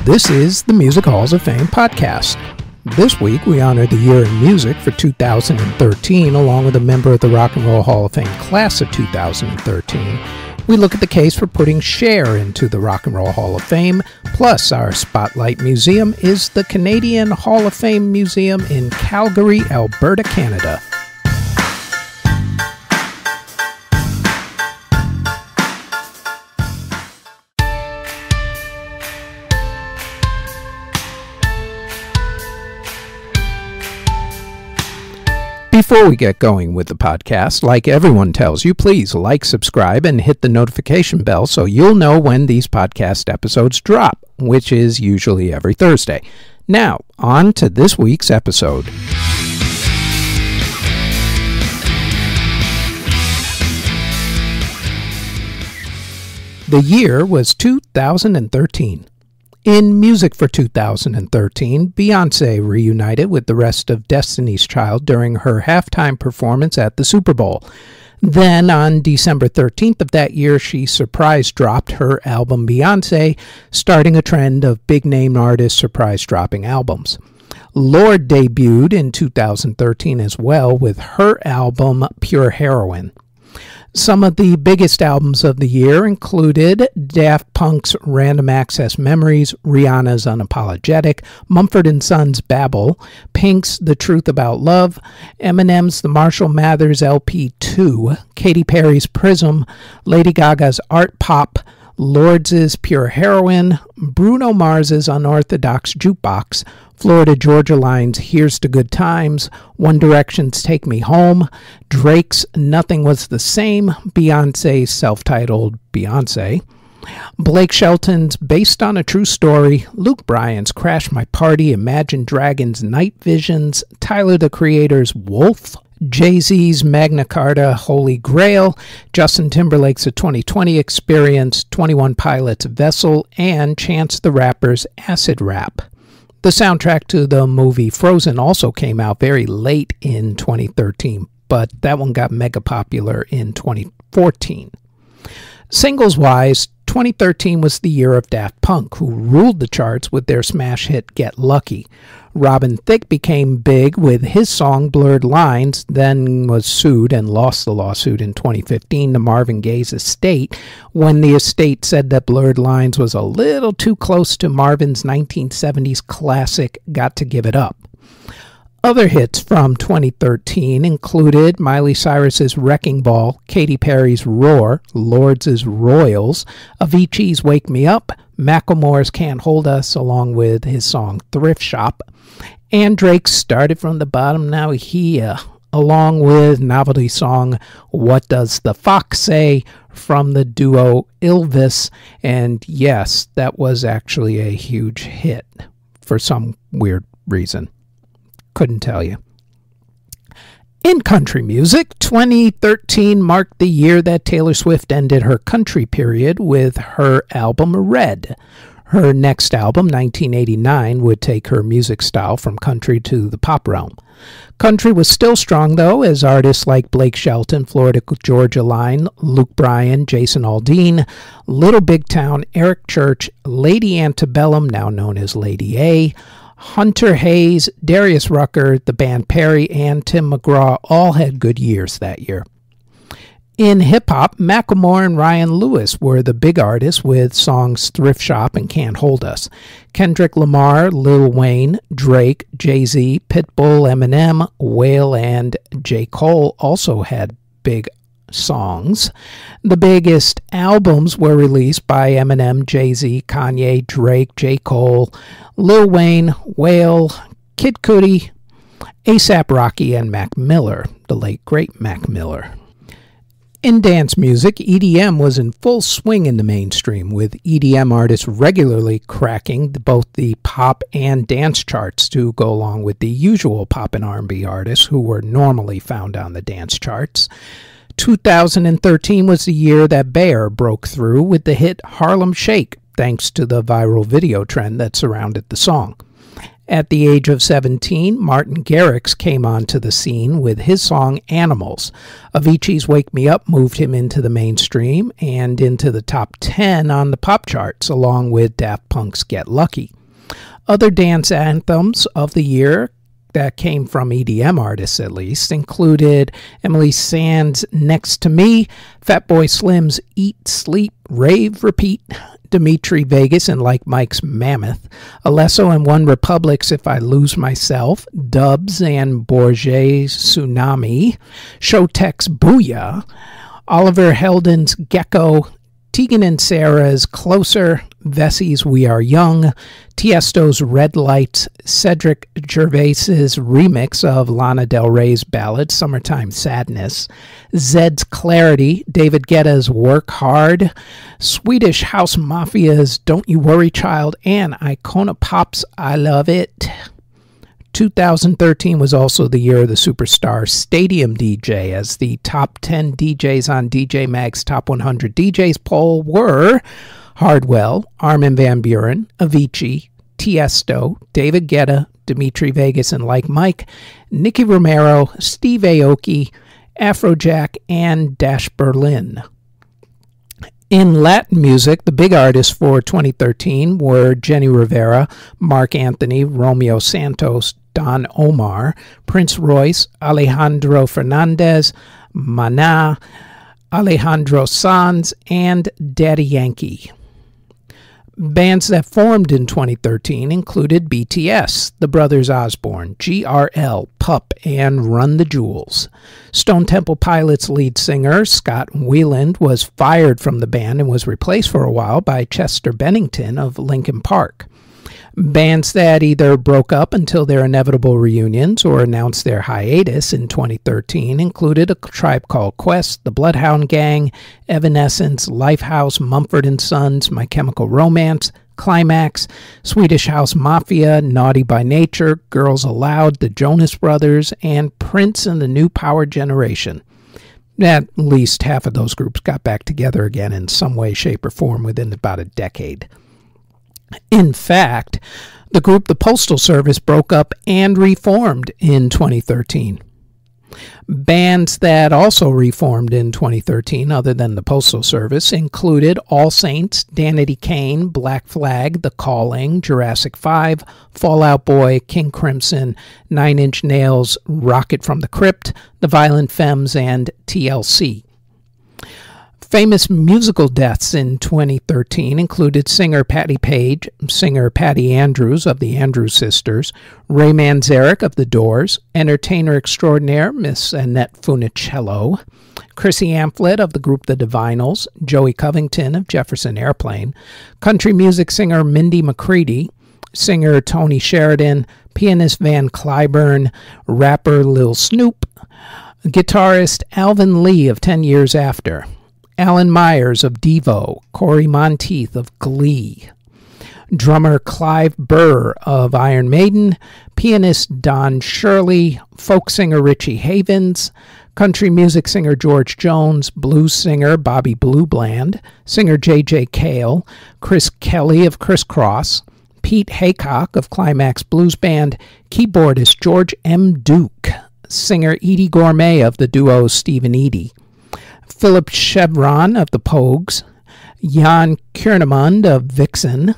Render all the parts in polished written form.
This is the Music Halls of Fame podcast. This week we honor the year in music for 2013 along with a member of the Rock and Roll Hall of Fame class of 2013. We look at the case for putting Cher into the Rock and Roll Hall of Fame, plus our Spotlight Museum is the Canadian Hall of Fame Museum in Calgary, Alberta, Canada. Before we get going with the podcast, like everyone tells you, please like, subscribe, and hit the notification bell so you'll know when these podcast episodes drop, which is usually every Thursday. Now, on to this week's episode. The year was 2013. In music for 2013, Beyoncé reunited with the rest of Destiny's Child during her halftime performance at the Super Bowl. Then, on December 13th of that year, she surprise dropped her album Beyoncé, starting a trend of big-name artists surprise dropping albums. Lorde debuted in 2013 as well with her album Pure Heroin. Some of the biggest albums of the year included Daft Punk's Random Access Memories, Rihanna's Unapologetic, Mumford & Sons' Babel, Pink's The Truth About Love, Eminem's The Marshall Mathers LP 2, Katy Perry's Prism, Lady Gaga's Art Pop, Lorde's Pure Heroin, Bruno Mars's Unorthodox Jukebox, Florida Georgia Line's Here's to Good Times, One Direction's Take Me Home, Drake's Nothing Was the Same, Beyoncé's self-titled Beyoncé, Blake Shelton's Based on a True Story, Luke Bryan's Crash My Party, Imagine Dragons' Night Visions, Tyler the Creator's Wolf, Jay-Z's Magna Carta Holy Grail, Justin Timberlake's A 2020 Experience, 21 Pilots Vessel, and Chance the Rapper's Acid Rap. The soundtrack to the movie Frozen also came out very late in 2013, but that one got mega popular in 2014. Singles-wise, 2013 was the year of Daft Punk, who ruled the charts with their smash hit Get Lucky. Robin Thicke became big with his song Blurred Lines, then was sued and lost the lawsuit in 2015 to Marvin Gaye's estate when the estate said that Blurred Lines was a little too close to Marvin's 1970s classic Got to Give It Up. Other hits from 2013 included Miley Cyrus's Wrecking Ball, Katy Perry's Roar, Lorde's Royals, Avicii's Wake Me Up, Macklemore's Can't Hold Us along with his song Thrift Shop, and Drake's Started from the Bottom Now Here, along with novelty song What Does the Fox Say from the duo Ilvis, and yes, that was actually a huge hit for some weird reason. Couldn't tell you. In country music, 2013 marked the year that Taylor Swift ended her country period with her album Red. Her next album, 1989, would take her music style from country to the pop realm. Country was still strong, though, as artists like Blake Shelton, Florida Georgia Line, Luke Bryan, Jason Aldean, Little Big Town, Eric Church, Lady Antebellum, now known as Lady A, Hunter Hayes, Darius Rucker, the band Perry, and Tim McGraw all had good years that year. In hip-hop, Macklemore and Ryan Lewis were the big artists with songs Thrift Shop and Can't Hold Us. Kendrick Lamar, Lil Wayne, Drake, Jay-Z, Pitbull, Eminem, Whale, and J. Cole also had big songs. The biggest albums were released by Eminem, Jay-Z, Kanye, Drake, J. Cole, Lil Wayne, Whale, Kid Cudi, A$AP Rocky, and Mac Miller, the late great Mac Miller. In dance music, EDM was in full swing in the mainstream, with EDM artists regularly cracking both the pop and dance charts to go along with the usual pop and R&B artists who were normally found on the dance charts. 2013 was the year that Bear broke through with the hit Harlem Shake, thanks to the viral video trend that surrounded the song. At the age of 17, Martin Garrix came onto the scene with his song Animals. Avicii's Wake Me Up moved him into the mainstream and into the top 10 on the pop charts, along with Daft Punk's Get Lucky. Other dance anthems of the year that came from EDM artists, at least, included Emily Sand's Next to Me, Fatboy Slim's Eat, Sleep, Rave, Repeat, Dimitri Vegas and Like Mike's Mammoth, Alesso and One Republic's If I Lose Myself, Dubs and Bourget's Tsunami, Showtek's Booyah, Oliver Heldens' Gecko, Tegan and Sarah's Closer, Vessie's We Are Young, Tiesto's Red Lights, Cedric Gervais's remix of Lana Del Rey's ballad Summertime Sadness, Zed's Clarity, David Guetta's Work Hard, Swedish House Mafia's Don't You Worry Child, and Icona Pop's I Love It. 2013 was also the year of the Superstar Stadium DJ, as the top 10 DJs on DJ Mag's Top 100 DJs poll were Hardwell, Armin van Buuren, Avicii, Tiesto, David Guetta, Dimitri Vegas and Like Mike, Nicky Romero, Steve Aoki, Afrojack, and Dash Berlin. In Latin music, the big artists for 2013 were Jenny Rivera, Marc Anthony, Romeo Santos, Don Omar, Prince Royce, Alejandro Fernandez, Maná, Alejandro Sanz, and Daddy Yankee. Bands that formed in 2013 included BTS, the Brothers Osborne, GRL, Pup, and Run the Jewels. Stone Temple Pilots lead singer Scott Weiland was fired from the band and was replaced for a while by Chester Bennington of Linkin Park. Bands that either broke up until their inevitable reunions or announced their hiatus in 2013 included A Tribe Called Quest, The Bloodhound Gang, Evanescence, Lifehouse, Mumford & Sons, My Chemical Romance, Climax, Swedish House Mafia, Naughty by Nature, Girls Aloud, The Jonas Brothers, and Prince and the New Power Generation. At least half of those groups got back together again in some way, shape, or form within about a decade. In fact, the group The Postal Service broke up and reformed in 2013. Bands that also reformed in 2013, other than The Postal Service, included All Saints, Danity Kane, Black Flag, The Calling, Jurassic 5, Fall Out Boy, King Crimson, Nine Inch Nails, Rocket from the Crypt, The Violent Femmes, and TLC. Famous musical deaths in 2013 included singer Patti Page, singer Patty Andrews of the Andrews Sisters, Ray Manzarek of The Doors, entertainer extraordinaire Miss Annette Funicello, Chrissy Amphlett of the group The Divinals, Joey Covington of Jefferson Airplane, country music singer Mindy McCready, singer Tony Sheridan, pianist Van Cliburn, rapper Lil Snoop, guitarist Alvin Lee of 10 Years After, Alan Myers of Devo, Corey Monteith of Glee, drummer Clive Burr of Iron Maiden, pianist Don Shirley, folk singer Richie Havens, country music singer George Jones, blues singer Bobby Blue Bland, singer J.J. Cale, Chris Kelly of Criss Cross, Pete Haycock of Climax Blues Band, keyboardist George M. Duke, singer Edie Gourmet of the duo Steve and Edie, Philip Chevron of the Pogues, Jan Kiernemund of Vixen,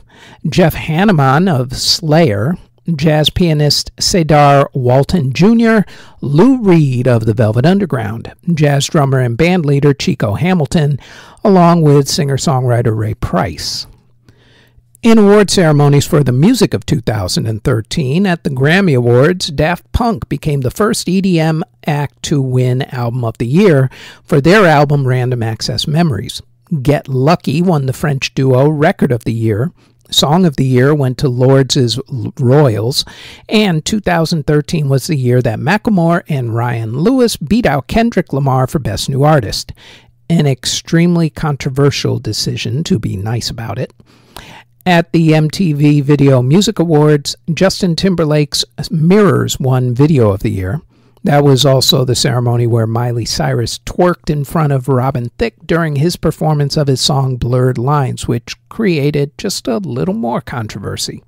Jeff Hanneman of Slayer, jazz pianist Cedar Walton Jr., Lou Reed of the Velvet Underground, jazz drummer and bandleader Chico Hamilton, along with singer-songwriter Ray Price. In award ceremonies for the music of 2013, at the Grammy Awards, Daft Punk became the first EDM act to win Album of the Year for their album Random Access Memories. Get Lucky won the French duo Record of the Year. Song of the Year went to Lords' Royals, and 2013 was the year that Macklemore and Ryan Lewis beat out Kendrick Lamar for Best New Artist. An extremely controversial decision, to be nice about it. At the MTV Video Music Awards, Justin Timberlake's Mirrors won Video of the Year. That was also the ceremony where Miley Cyrus twerked in front of Robin Thicke during his performance of his song Blurred Lines, which created just a little more controversy.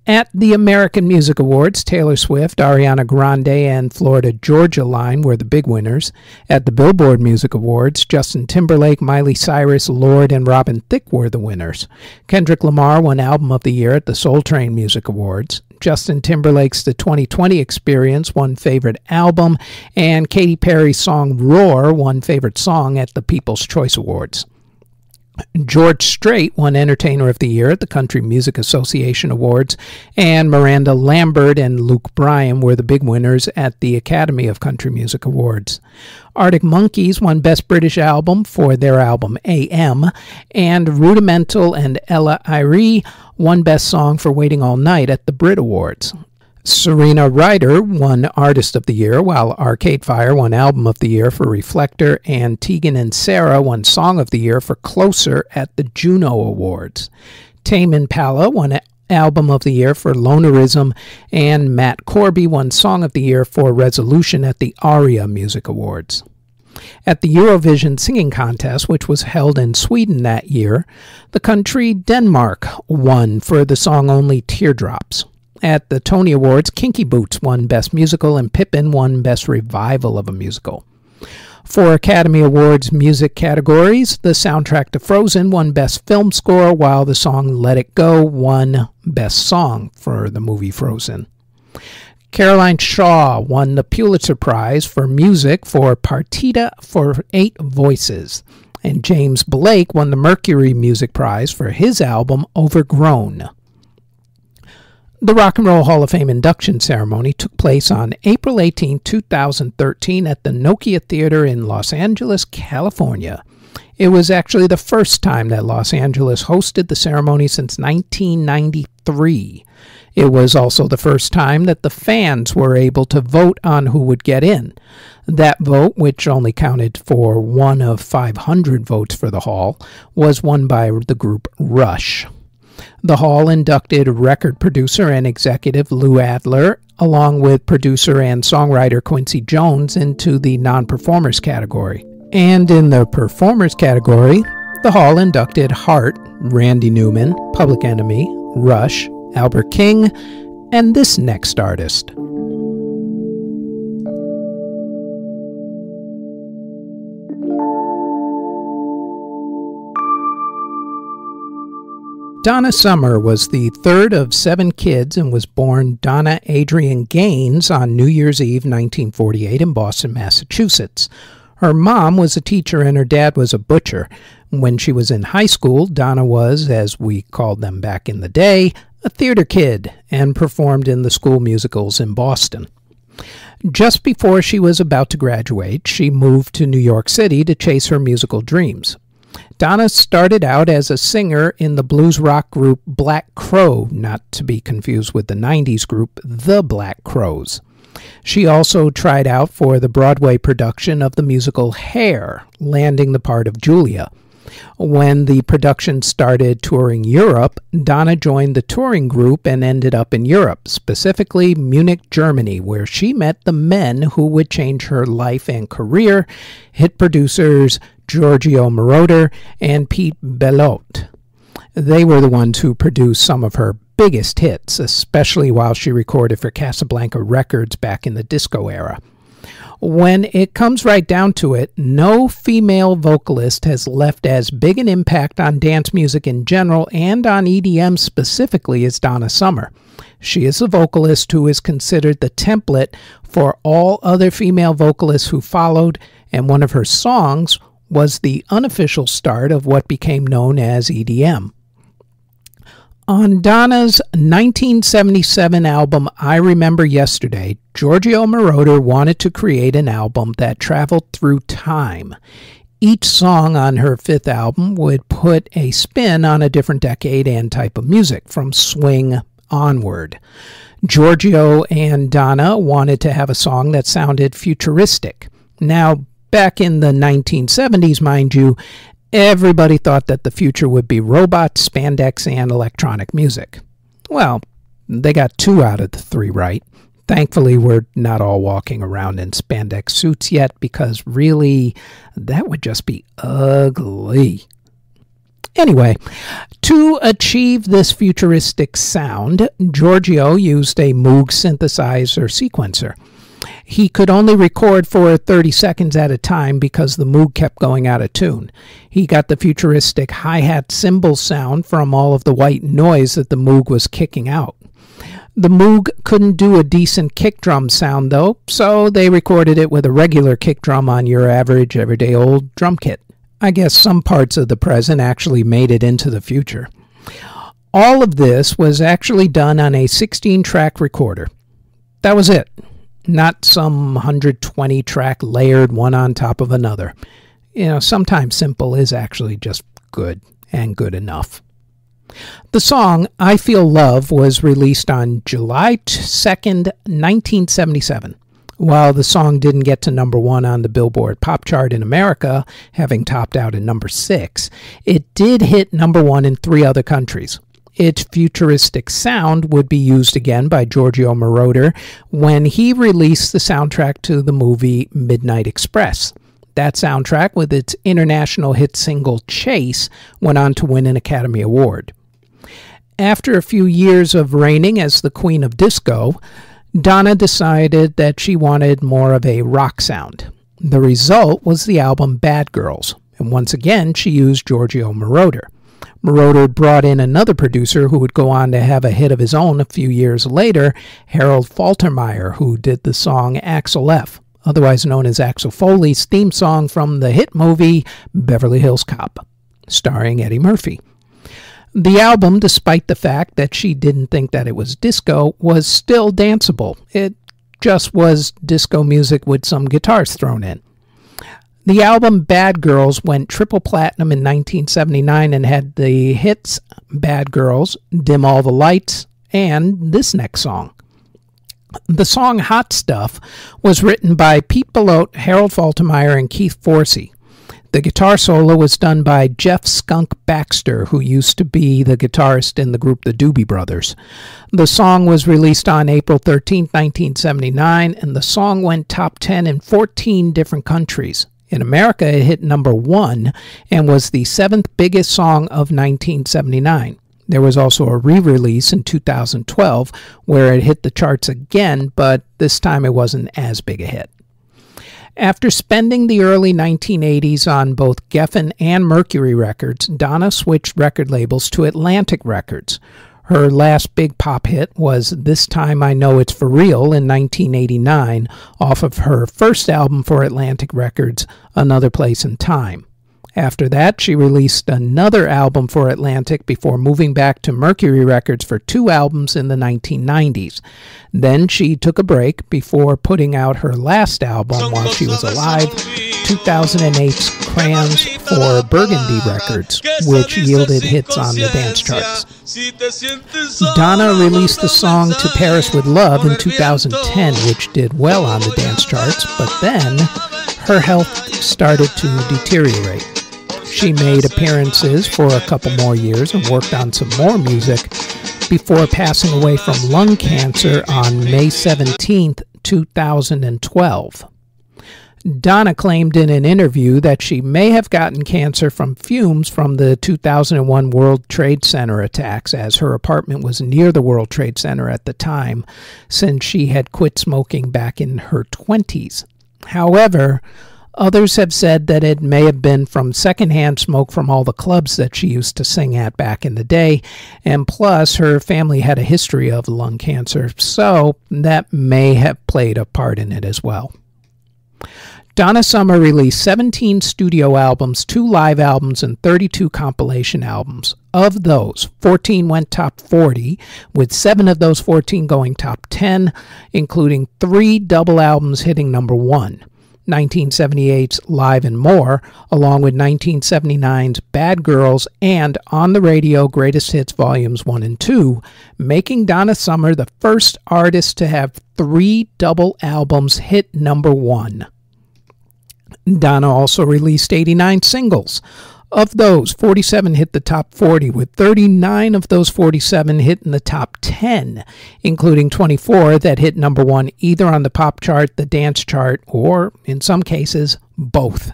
At the American Music Awards, Taylor Swift, Ariana Grande, and Florida Georgia Line were the big winners. At the Billboard Music Awards, Justin Timberlake, Miley Cyrus, Lorde, and Robin Thicke were the winners. Kendrick Lamar won Album of the Year at the Soul Train Music Awards. Justin Timberlake's The 2020 Experience won Favorite Album, and Katy Perry's song Roar won Favorite Song at the People's Choice Awards. George Strait won Entertainer of the Year at the Country Music Association Awards, and Miranda Lambert and Luke Bryan were the big winners at the Academy of Country Music Awards. Arctic Monkeys won Best British Album for their album AM, and Rudimental and Ella Eyre won Best Song for Waiting All Night at the Brit Awards. Serena Ryder won Artist of the Year, while Arcade Fire won Album of the Year for Reflector, and Tegan and Sara won Song of the Year for Closer at the Juno Awards. Tame Impala won Album of the Year for Lonerism, and Matt Corby won Song of the Year for Resolution at the ARIA Music Awards. At the Eurovision Singing Contest, which was held in Sweden that year, the country Denmark won for the song Only Teardrops. At the Tony Awards, Kinky Boots won Best Musical, and Pippin won Best Revival of a Musical. For Academy Awards music categories, the soundtrack to Frozen won Best Film Score, while the song Let It Go won Best Song for the movie Frozen. Caroline Shaw won the Pulitzer Prize for Music for Partita for 8 Voices, and James Blake won the Mercury Music Prize for his album Overgrown. The Rock and Roll Hall of Fame induction ceremony took place on April 18, 2013 at the Nokia Theater in Los Angeles, California. It was actually the first time that Los Angeles hosted the ceremony since 1993. It was also the first time that the fans were able to vote on who would get in. That vote, which only counted for 1 of 500 votes for the hall, was won by the group Rush. The hall inducted record producer and executive Lou Adler, along with producer and songwriter Quincy Jones, into the non-performers category. And in the performers category, the hall inducted Heart, Randy Newman, Public Enemy, Rush, Albert King, and this next artist. Donna Summer was the third of 7 kids and was born Donna Adrienne Gaines on New Year's Eve 1948 in Boston, Massachusetts. Her mom was a teacher and her dad was a butcher. When she was in high school, Donna was, as we called them back in the day, a theater kid and performed in the school musicals in Boston. Just before she was about to graduate, she moved to New York City to chase her musical dreams. Donna started out as a singer in the blues rock group Black Crow, not to be confused with the 90s group The Black Crowes. She also tried out for the Broadway production of the musical Hair, landing the part of Julia. When the production started touring Europe, Donna joined the touring group and ended up in Europe, specifically Munich, Germany, where she met the men who would change her life and career, hit producers Giorgio Moroder and Pete Bellotte. They were the ones who produced some of her biggest hits, especially while she recorded for Casablanca Records back in the disco era. When it comes right down to it, no female vocalist has left as big an impact on dance music in general and on EDM specifically as Donna Summer. She is a vocalist who is considered the template for all other female vocalists who followed, and one of her songs was the unofficial start of what became known as EDM. On Donna's 1977 album I Remember Yesterday, Giorgio Moroder wanted to create an album that traveled through time. Each song on her 5th album would put a spin on a different decade and type of music, from swing onward. Giorgio and Donna wanted to have a song that sounded futuristic. Now, back in the 1970s, mind you, everybody thought that the future would be robots, spandex, and electronic music. Well, they got 2 out of the 3 right. Thankfully, we're not all walking around in spandex suits yet, because really, that would just be ugly. Anyway, to achieve this futuristic sound, Giorgio used a Moog synthesizer sequencer. He could only record for 30 seconds at a time because the Moog kept going out of tune. He got the futuristic hi-hat cymbal sound from all of the white noise that the Moog was kicking out. The Moog couldn't do a decent kick drum sound though, so they recorded it with a regular kick drum on your average everyday old drum kit. I guess some parts of the present actually made it into the future. All of this was actually done on a 16-track recorder. That was it. Not some 120-track layered one on top of another. You know, sometimes simple is actually just good and good enough. The song I Feel Love was released on July 2nd, 1977. While the song didn't get to number 1 on the Billboard Pop Chart in America, having topped out at number 6, it did hit number 1 in 3 other countries. Its futuristic sound would be used again by Giorgio Moroder when he released the soundtrack to the movie Midnight Express. That soundtrack, with its international hit single Chase, went on to win an Academy Award. After a few years of reigning as the Queen of Disco, Donna decided that she wanted more of a rock sound. The result was the album Bad Girls, and once again she used Giorgio Moroder. Moroder brought in another producer who would go on to have a hit of his own a few years later, Harold Faltermeyer, who did the song Axel F., otherwise known as Axel Foley's theme song from the hit movie Beverly Hills Cop, starring Eddie Murphy. The album, despite the fact that she didn't think that it was disco, was still danceable. It just was disco music with some guitars thrown in. The album Bad Girls went triple platinum in 1979 and had the hits Bad Girls, Dim All the Lights, and this next song. The song Hot Stuff was written by Pete Bellotte, Harold Faltermeyer, and Keith Forsey. The guitar solo was done by Jeff Skunk Baxter, who used to be the guitarist in the group the Doobie Brothers. The song was released on April 13, 1979, and the song went top 10 in 14 different countries. In America, it hit number 1 and was the 7th biggest song of 1979. There was also a re-release in 2012 where it hit the charts again, but this time it wasn't as big a hit. After spending the early 1980s on both Geffen and Mercury Records, Donna switched record labels to Atlantic Records. Her last big pop hit was This Time I Know It's For Real in 1989, off of her first album for Atlantic Records, Another Place and Time. After that, she released another album for Atlantic before moving back to Mercury Records for 2 albums in the 1990s. Then she took a break before putting out her last album while she was alive, 2008's Crayons for Burgundy Records, which yielded hits on the dance charts. Donna released the song To Paris With Love in 2010, which did well on the dance charts, but then her health started to deteriorate. She made appearances for a couple more years and worked on some more music before passing away from lung cancer on May 17, 2012. Donna claimed in an interview that she may have gotten cancer from fumes from the 2001 World Trade Center attacks, as her apartment was near the World Trade Center at the time, since she had quit smoking back in her 20s. However, others have said that it may have been from secondhand smoke from all the clubs that she used to sing at back in the day, and plus her family had a history of lung cancer, so that may have played a part in it as well. Donna Summer released 17 studio albums, 2 live albums, and 32 compilation albums. Of those, 14 went top 40, with 7 of those 14 going top 10, including 3 double albums hitting number 1. 1978's Live and More, along with 1979's Bad Girls and On the Radio Greatest Hits Volumes 1 and 2, making Donna Summer the first artist to have 3 double albums hit number 1. Donna also released 89 singles. Of those, 47 hit the top 40, with 39 of those 47 hitting the top 10, including 24 that hit number 1 either on the pop chart, the dance chart, or, in some cases, both.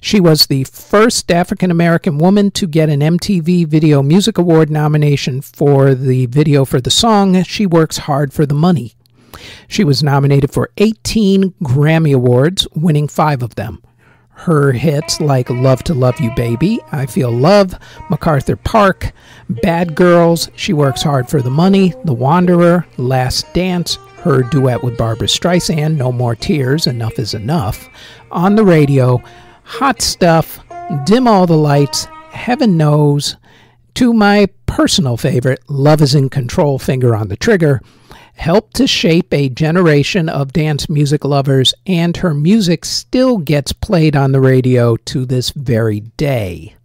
She was the first African-American woman to get an MTV Video Music Award nomination for the video for the song She Works Hard for the Money. She was nominated for 18 Grammy Awards, winning 5 of them. Her hits like Love to Love You Baby, I Feel Love, MacArthur Park, Bad Girls, She Works Hard for the Money, The Wanderer, Last Dance, her duet with Barbra Streisand, No More Tears, Enough is Enough, On the Radio, Hot Stuff, Dim All the Lights, Heaven Knows, to my personal favorite, Love is in Control, Finger on the Trigger, helped to shape a generation of dance music lovers, and her music still gets played on the radio to this very day.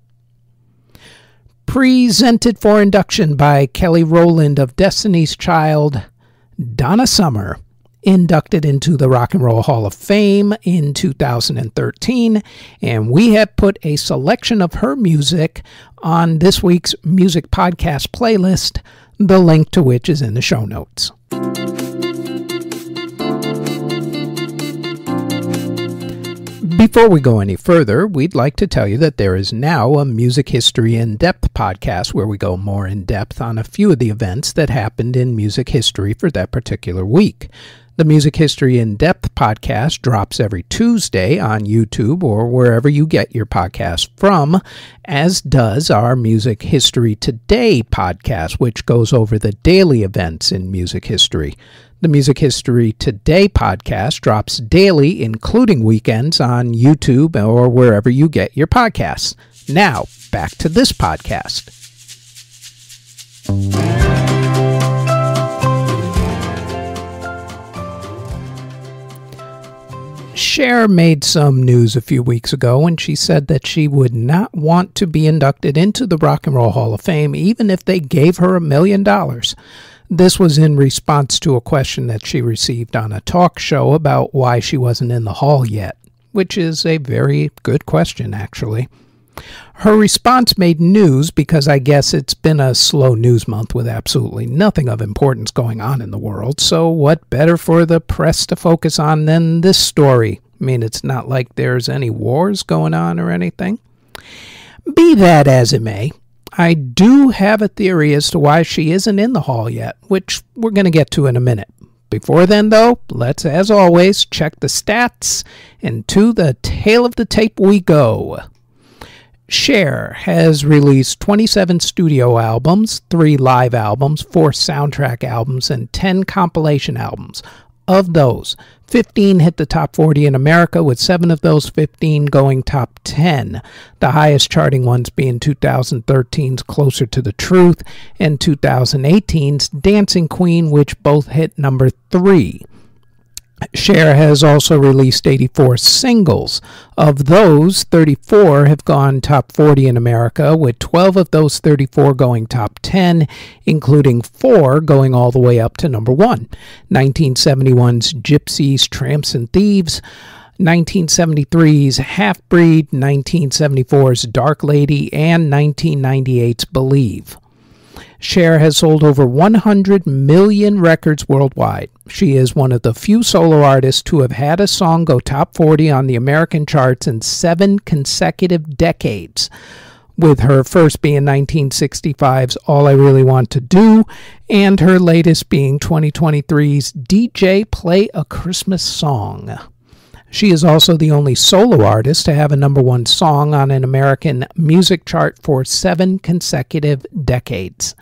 Presented for induction by Kelly Rowland of Destiny's Child, Donna Summer, inducted into the Rock and Roll Hall of Fame in 2013, and we have put a selection of her music on this week's music podcast playlist, the link to which is in the show notes. Before we go any further, we'd like to tell you that there is now a Music History In-Depth podcast where we go more in-depth on a few of the events that happened in music history for that particular week. The Music History In-Depth podcast drops every Tuesday on YouTube or wherever you get your podcast from, as does our Music History Today podcast, which goes over the daily events in music history. The Music History Today podcast drops daily, including weekends, on YouTube or wherever you get your podcasts. Now, back to this podcast. Cher made some news a few weeks ago when she said that she would not want to be inducted into the Rock and Roll Hall of Fame even if they gave her $1 million. This was in response to a question that she received on a talk show about why she wasn't in the hall yet, which is a very good question, actually. Her response made news because I guess it's been a slow news month with absolutely nothing of importance going on in the world, so what better for the press to focus on than this story? I mean, it's not like there's any wars going on or anything. Be that as it may, I do have a theory as to why she isn't in the hall yet, which we're going to get to in a minute. Before then, though, let's, as always, check the stats, and to the tail of the tape we go. Cher has released 27 studio albums, 3 live albums, 4 soundtrack albums, and 10 compilation albums. Of those, 15 hit the top 40 in America, with 7 of those 15 going top 10. The highest charting ones being 2013's Closer to the Truth and 2018's Dancing Queen, which both hit number 3. Cher has also released 84 singles. Of those, 34 have gone top 40 in America, with 12 of those 34 going top 10, including 4 going all the way up to number 1. 1971's Gypsies, Tramps, and Thieves, 1973's Half Breed, 1974's Dark Lady, and 1998's Believe. Cher has sold over 100 million records worldwide. She is one of the few solo artists to have had a song go top 40 on the American charts in 7 consecutive decades, with her first being 1965's All I Really Want to Do, and her latest being 2023's DJ Play a Christmas Song. She is also the only solo artist to have a number 1 song on an American music chart for 7 consecutive decades.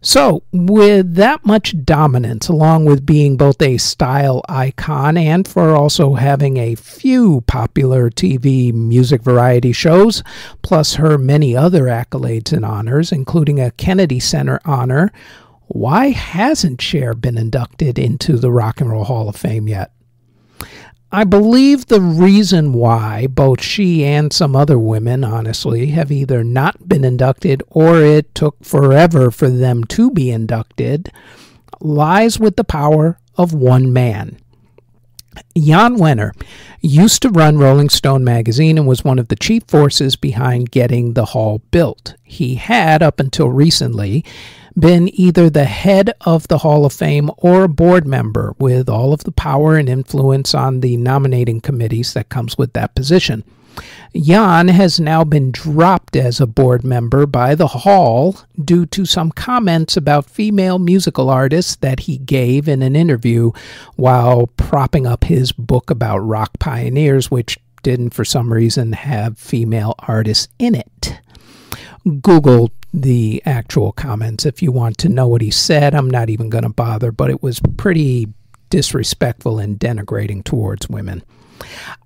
So, with that much dominance, along with being both a style icon and for also having a few popular TV music variety shows, plus her many other accolades and honors, including a Kennedy Center honor, why hasn't Cher been inducted into the Rock and Roll Hall of Fame yet? I believe the reason why both she and some other women, honestly, have either not been inducted or it took forever for them to be inducted lies with the power of one man. Jan Wenner used to run Rolling Stone magazine and was one of the chief forces behind getting the hall built. He had, up until recently, been either the head of the Hall of Fame or a board member, with all of the power and influence on the nominating committees that comes with that position. Jan has now been dropped as a board member by the Hall due to some comments about female musical artists that he gave in an interview while propping up his book about rock pioneers, which didn't for some reason have female artists in it. Google the actual comments if you want to know what he said. I'm not even going to bother, but it was pretty disrespectful and denigrating towards women.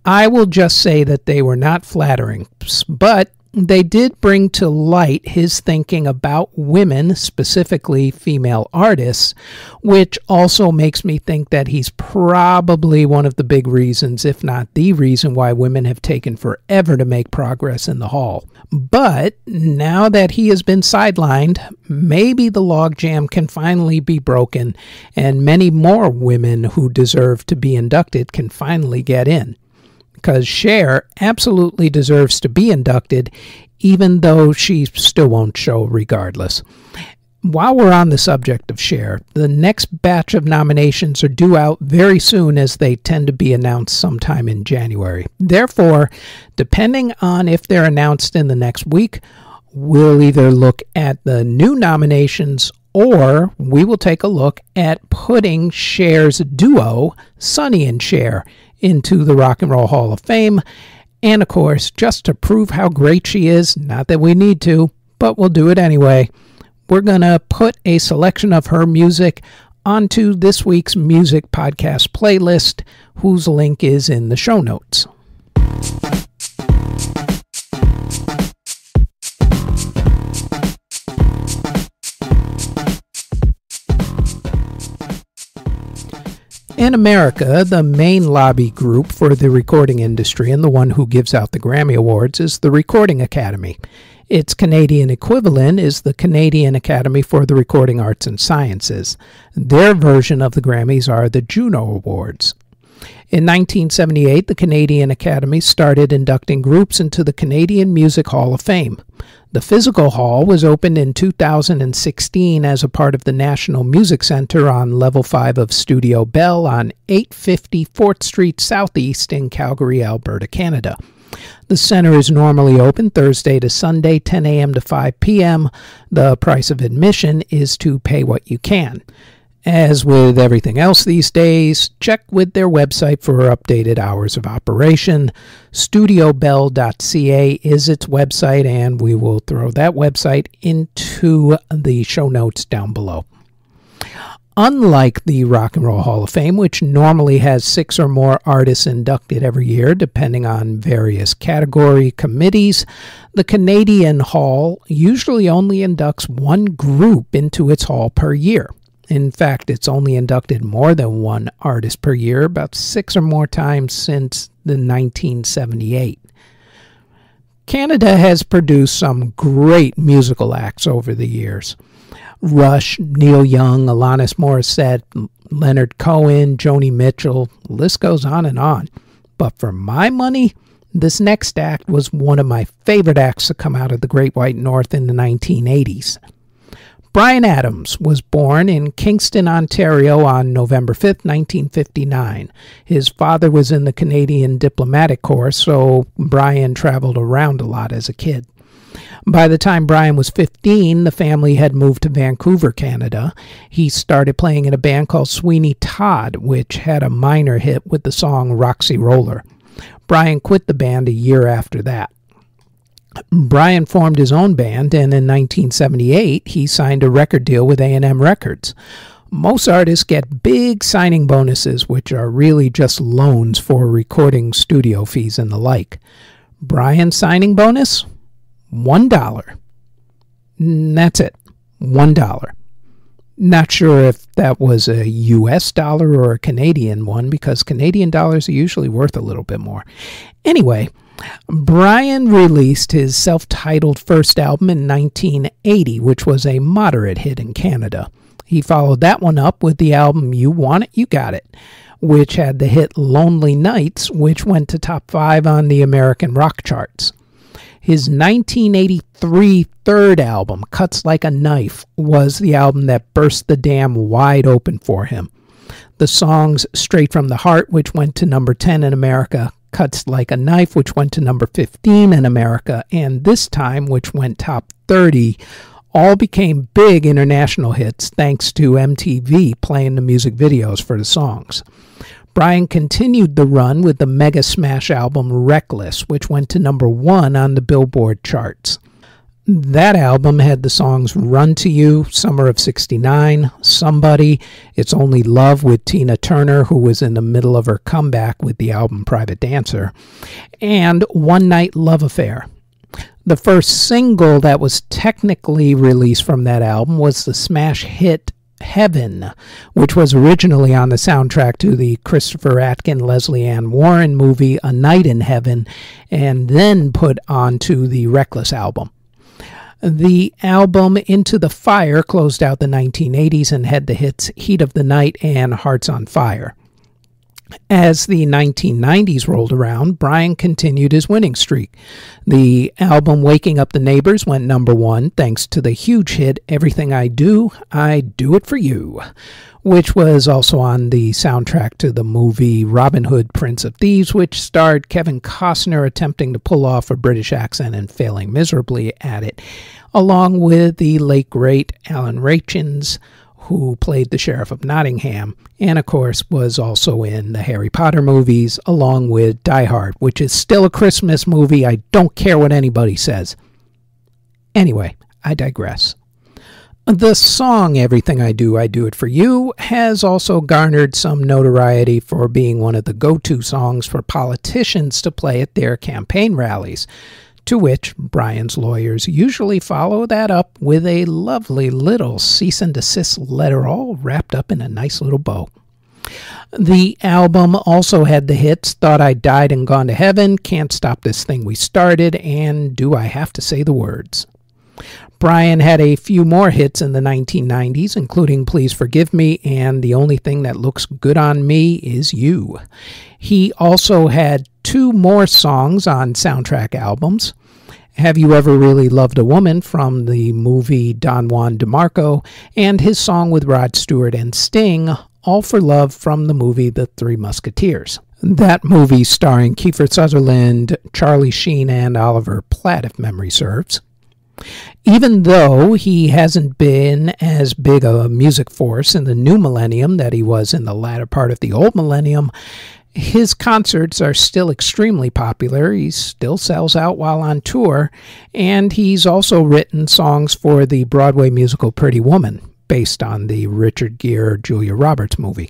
I will just say that they were not flattering, but they did bring to light his thinking about women, specifically female artists, which also makes me think that he's probably one of the big reasons, if not the reason, why women have taken forever to make progress in the Hall. But now that he has been sidelined, maybe the logjam can finally be broken, and many more women who deserve to be inducted can finally get in. Because Cher absolutely deserves to be inducted, even though she still won't show regardless. While we're on the subject of Cher, the next batch of nominations are due out very soon, as they tend to be announced sometime in January. Therefore, depending on if they're announced in the next week, we'll either look at the new nominations or we will take a look at putting Cher's duo, Sonny and Cher, into the Rock and Roll Hall of Fame. And of course, just to prove how great she is, not that we need to, but we'll do it anyway, we're going to put a selection of her music onto this week's music podcast playlist, whose link is in the show notes. In America, the main lobby group for the recording industry and the one who gives out the Grammy Awards is the Recording Academy. Its Canadian equivalent is the Canadian Academy for the Recording Arts and Sciences. Their version of the Grammys are the Juno Awards. In 1978, the Canadian Academy started inducting groups into the Canadian Music Hall of Fame. The physical hall was opened in 2016 as a part of the National Music Center on Level 5 of Studio Bell on 850 4th Street Southeast in Calgary, Alberta, Canada. The center is normally open Thursday to Sunday, 10 a.m. to 5 p.m. The price of admission is to pay what you can. As with everything else these days, check with their website for updated hours of operation. StudioBell.CA is its website, and we will throw that website into the show notes down below. Unlike the Rock and Roll Hall of Fame, which normally has 6 or more artists inducted every year, depending on various category committees, the Canadian Hall usually only inducts one group into its hall per year. In fact, it's only inducted more than one artist per year, about 6 or more times since the 1978. Canada has produced some great musical acts over the years. Rush, Neil Young, Alanis Morissette, Leonard Cohen, Joni Mitchell, the list goes on and on. But for my money, this next act was one of my favorite acts to come out of the Great White North in the 1980s. Bryan Adams was born in Kingston, Ontario on November 5, 1959. His father was in the Canadian Diplomatic Corps, so Bryan traveled around a lot as a kid. By the time Bryan was 15, the family had moved to Vancouver, Canada. He started playing in a band called Sweeney Todd, which had a minor hit with the song Roxy Roller. Bryan quit the band a year after that. Bryan formed his own band, and in 1978, he signed a record deal with A&M Records. Most artists get big signing bonuses, which are really just loans for recording studio fees and the like. Bryan's signing bonus? $1. That's it. $1. Not sure if that was a US dollar or a Canadian one, because Canadian dollars are usually worth a little bit more. Anyway, Bryan released his self-titled first album in 1980, which was a moderate hit in Canada. He followed that one up with the album You Want It, You Got It, which had the hit Lonely Nights, which went to top 5 on the American rock charts. His 1983 third album, Cuts Like a Knife, was the album that burst the dam wide open for him. The songs Straight from the Heart, which went to number 10 in America, Cuts Like a Knife, which went to number 15 in America, and This Time, which went top 30, all became big international hits thanks to MTV playing the music videos for the songs. Bryan continued the run with the mega smash album Reckless, which went to number 1 on the Billboard charts. That album had the songs Run to You, Summer of '69, Somebody, It's Only Love with Tina Turner, who was in the middle of her comeback with the album Private Dancer, and One Night Love Affair. The first single that was technically released from that album was the smash hit Heaven, which was originally on the soundtrack to the Christopher Atkin, Leslie Ann Warren movie A Night in Heaven, and then put onto the Reckless album. The album Into the Fire closed out the 1980s and had the hits Heat of the Night and Hearts on Fire. As the 1990s rolled around, Bryan continued his winning streak. The album Waking Up the Neighbors went number 1 thanks to the huge hit Everything I Do It For You, which was also on the soundtrack to the movie Robin Hood, Prince of Thieves, which starred Kevin Costner attempting to pull off a British accent and failing miserably at it, along with the late great Alan Rachins, who played the Sheriff of Nottingham, and of course was also in the Harry Potter movies, along with Die Hard, which is still a Christmas movie. I don't care what anybody says. Anyway, I digress. The song Everything I Do It For You has also garnered some notoriety for being one of the go-to songs for politicians to play at their campaign rallies, to which Bryan's lawyers usually follow that up with a lovely little cease and desist letter all wrapped up in a nice little bow. The album also had the hits Thought I Died and Gone to Heaven, Can't Stop This Thing We Started, and Do I Have to Say the Words. Bryan had a few more hits in the 1990s, including Please Forgive Me and The Only Thing That Looks Good on Me Is You. He also had 2 more songs on soundtrack albums. Have You Ever Really Loved a Woman from the movie Don Juan DeMarco, and his song with Rod Stewart and Sting, All for Love from the movie The Three Musketeers. That movie starring Kiefer Sutherland, Charlie Sheen, and Oliver Platt, if memory serves. Even though he hasn't been as big a music force in the new millennium that he was in the latter part of the old millennium, his concerts are still extremely popular. He still sells out while on tour, and he's also written songs for the Broadway musical Pretty Woman, based on the Richard Gere, Julia Roberts movie.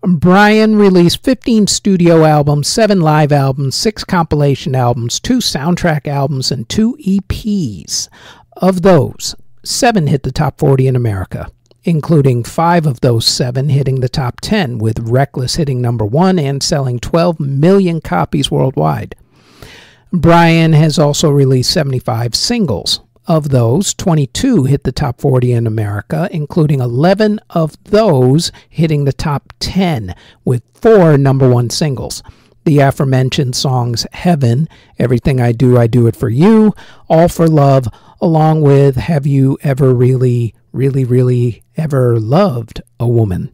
Bryan released 15 studio albums, 7 live albums, 6 compilation albums, 2 soundtrack albums, and 2 EPs. Of those, 7 hit the top 40 in America, including 5 of those 7 hitting the top 10, with Reckless hitting number 1 and selling 12 million copies worldwide. Bryan has also released 75 singles. Of those, 22 hit the top 40 in America, including 11 of those hitting the top 10, with 4 number 1 singles. The aforementioned songs Heaven, Everything I Do It For You, All for Love, along with Have You Ever Really Ever Loved a Woman.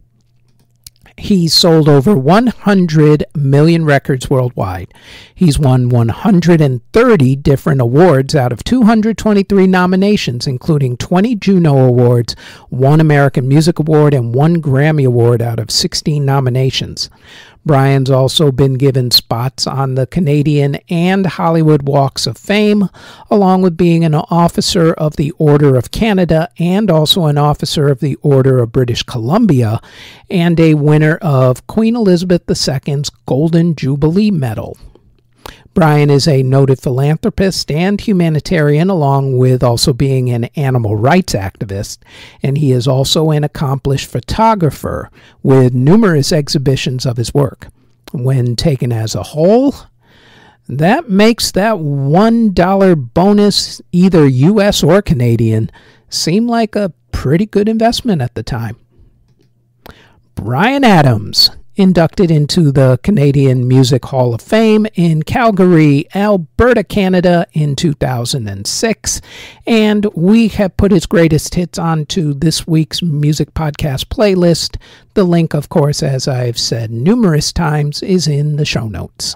He's sold over 100 million records worldwide. He's won 130 different awards out of 223 nominations, including 20 Juno Awards, 1 American Music Award, and 1 Grammy Award out of 16 nominations. Bryan's also been given spots on the Canadian and Hollywood Walks of Fame, along with being an officer of the Order of Canada and also an officer of the Order of British Columbia, and a winner of Queen Elizabeth II's Golden Jubilee Medal. Bryan is a noted philanthropist and humanitarian, along with also being an animal rights activist, and he is also an accomplished photographer with numerous exhibitions of his work. When taken as a whole, that makes that $1 bonus, either US or Canadian, seem like a pretty good investment at the time. Bryan Adams, inducted into the Canadian Music Hall of Fame in Calgary, Alberta, Canada in 2006, and we have put his greatest hits onto this week's music podcast playlist. The link, of course, as I've said numerous times, is in the show notes.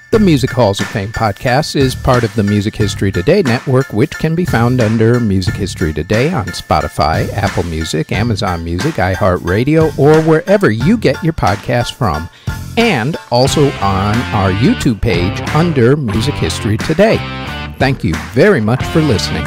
The Music Halls of Fame podcast is part of the Music History Today network, which can be found under Music History Today on Spotify, Apple Music, Amazon Music, iHeartRadio, or wherever you get your podcasts from, and also on our YouTube page under Music History Today. Thank you very much for listening.